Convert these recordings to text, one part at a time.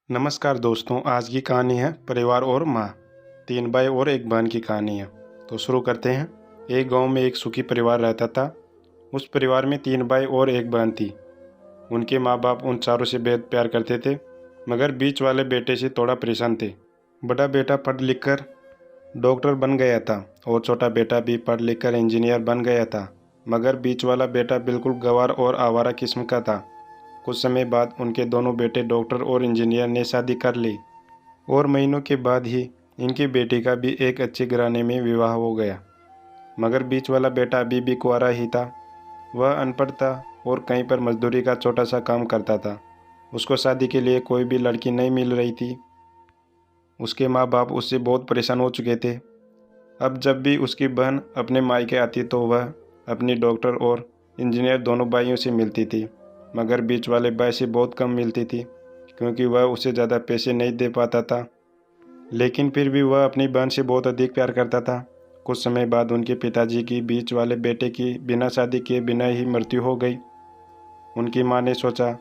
नमस्कार दोस्तों, आज की कहानी है परिवार और माँ। 3 भाई और एक बहन की कहानी है। तो शुरू करते हैं। एक गांव में एक सुखी परिवार रहता था। उस परिवार में 3 भाई और एक बहन थी। उनके माँ बाप उन चारों से बेहद प्यार करते थे, मगर बीच वाले बेटे से थोड़ा परेशान थे। बड़ा बेटा पढ़ लिख कर डॉक्टर बन गया था और छोटा बेटा भी पढ़ लिख कर इंजीनियर बन गया था, मगर बीच वाला बेटा बिल्कुल गंवार और आवारा किस्म का था। कुछ समय बाद उनके दोनों बेटे डॉक्टर और इंजीनियर ने शादी कर ली और महीनों के बाद ही इनकी बेटी का भी एक अच्छे घराने में विवाह हो गया। मगर बीच वाला बेटा अभी भी कुंवारा ही था। वह अनपढ़ था और कहीं पर मजदूरी का छोटा सा काम करता था। उसको शादी के लिए कोई भी लड़की नहीं मिल रही थी। उसके माँ बाप उससे बहुत परेशान हो चुके थे। अब जब भी उसकी बहन अपने मायके आती तो वह अपनी डॉक्टर और इंजीनियर दोनों भाइयों से मिलती थी, मगर बीच वाले भाई से बहुत कम मिलती थी, क्योंकि वह उसे ज़्यादा पैसे नहीं दे पाता था। लेकिन फिर भी वह अपनी बहन से बहुत अधिक प्यार करता था। कुछ समय बाद उनके पिताजी की बीच वाले बेटे की बिना शादी किए बिना ही मृत्यु हो गई। उनकी माँ ने सोचा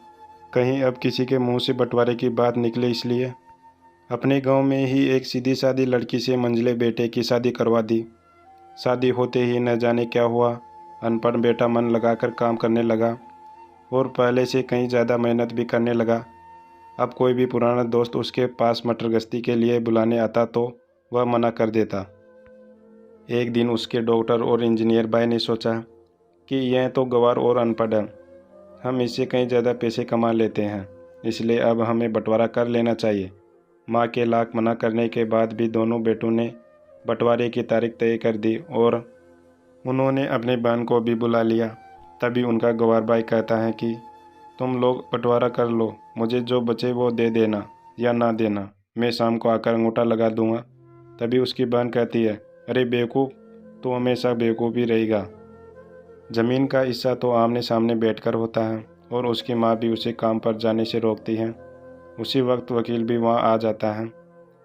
कहीं अब किसी के मुंह से बंटवारे की बात निकले, इसलिए अपने गांव में ही एक सीधी सादी लड़की से मंझले बेटे की शादी करवा दी। शादी होते ही न जाने क्या हुआ, अनपढ़ बेटा मन लगाकर काम करने लगा और पहले से कहीं ज़्यादा मेहनत भी करने लगा। अब कोई भी पुराना दोस्त उसके पास मटर गश्ती के लिए बुलाने आता तो वह मना कर देता। एक दिन उसके डॉक्टर और इंजीनियर भाई ने सोचा कि यह तो गंवार और अनपढ़ है, हम इससे कहीं ज़्यादा पैसे कमा लेते हैं, इसलिए अब हमें बंटवारा कर लेना चाहिए। माँ के लाख मना करने के बाद भी दोनों बेटों ने बंटवारे की तारीख तय कर दी और उन्होंने अपनी बहन को भी बुला लिया। तभी उनका गंवार भाई कहता है कि तुम लोग बंटवारा कर लो, मुझे जो बचे वो दे देना या ना देना, मैं शाम को आकर अंगूठा लगा दूंगा। तभी उसकी बहन कहती है, अरे बेवकूफ़, तो हमेशा बेवकूफ़ ही रहेगा। ज़मीन का हिस्सा तो आमने सामने बैठकर होता है। और उसकी माँ भी उसे काम पर जाने से रोकती है। उसी वक्त वकील भी वहाँ आ जाता है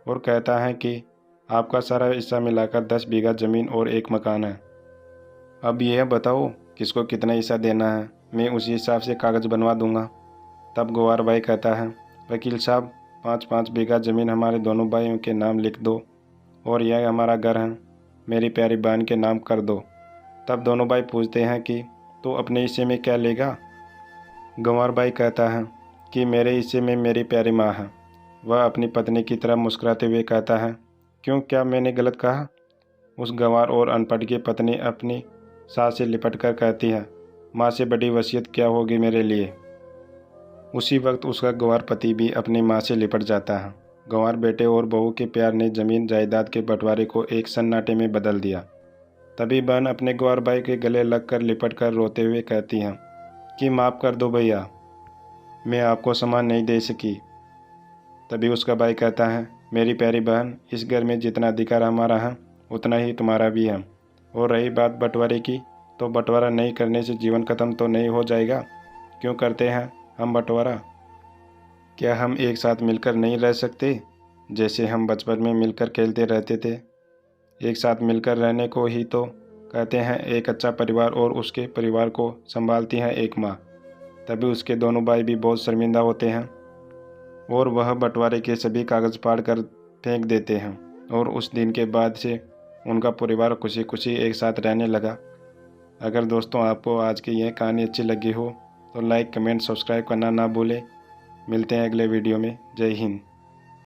और कहता है कि आपका सारा हिस्सा मिलाकर 10 बीघा ज़मीन और एक मकान है। अब यह बताओ किसको कितना हिस्सा देना है, मैं उसी हिसाब से कागज़ बनवा दूंगा। तब गंवार भाई कहता है, वकील साहब, 5-5 बीघा ज़मीन हमारे दोनों भाइयों के नाम लिख दो और यह हमारा घर है, मेरी प्यारी बहन के नाम कर दो। तब दोनों भाई पूछते हैं कि तो अपने हिस्से में क्या लेगा। गंवार भाई कहता है कि मेरे हिस्से में मेरी प्यारी माँ है। वह अपनी पत्नी की तरह मुस्कुराते हुए कहता है, क्यों, क्या मैंने गलत कहा। उस गंवार और अनपढ़ की पत्नी अपनी सास से लिपट कर कहती है, माँ से बड़ी वसीयत क्या होगी मेरे लिए। उसी वक्त उसका गंवार पति भी अपनी माँ से लिपट जाता है। गंवार बेटे और बहू के प्यार ने जमीन जायदाद के बंटवारे को एक सन्नाटे में बदल दिया। तभी बहन अपने गंवार भाई के गले लगकर लिपट कर रोते हुए कहती हैं कि माफ़ कर दो भैया, मैं आपको सामान नहीं दे सकी। तभी उसका भाई कहता है, मेरी प्यारी बहन, इस घर में जितना अधिकार हमारा है उतना ही तुम्हारा भी है। और रही बात बंटवारे की, तो बंटवारा नहीं करने से जीवन खत्म तो नहीं हो जाएगा। क्यों करते हैं हम बंटवारा? क्या हम एक साथ मिलकर नहीं रह सकते, जैसे हम बचपन में मिलकर खेलते रहते थे। एक साथ मिलकर रहने को ही तो कहते हैं एक अच्छा परिवार, और उसके परिवार को संभालती हैं एक माँ। तभी उसके दोनों भाई भी बहुत शर्मिंदा होते हैं और वह बंटवारे के सभी कागज़ फाड़ कर फेंक देते हैं। और उस दिन के बाद से उनका परिवार खुशी खुशी एक साथ रहने लगा। अगर दोस्तों आपको आज की यह कहानी अच्छी लगी हो तो लाइक, कमेंट, सब्सक्राइब करना ना भूलें। मिलते हैं अगले वीडियो में। जय हिंद।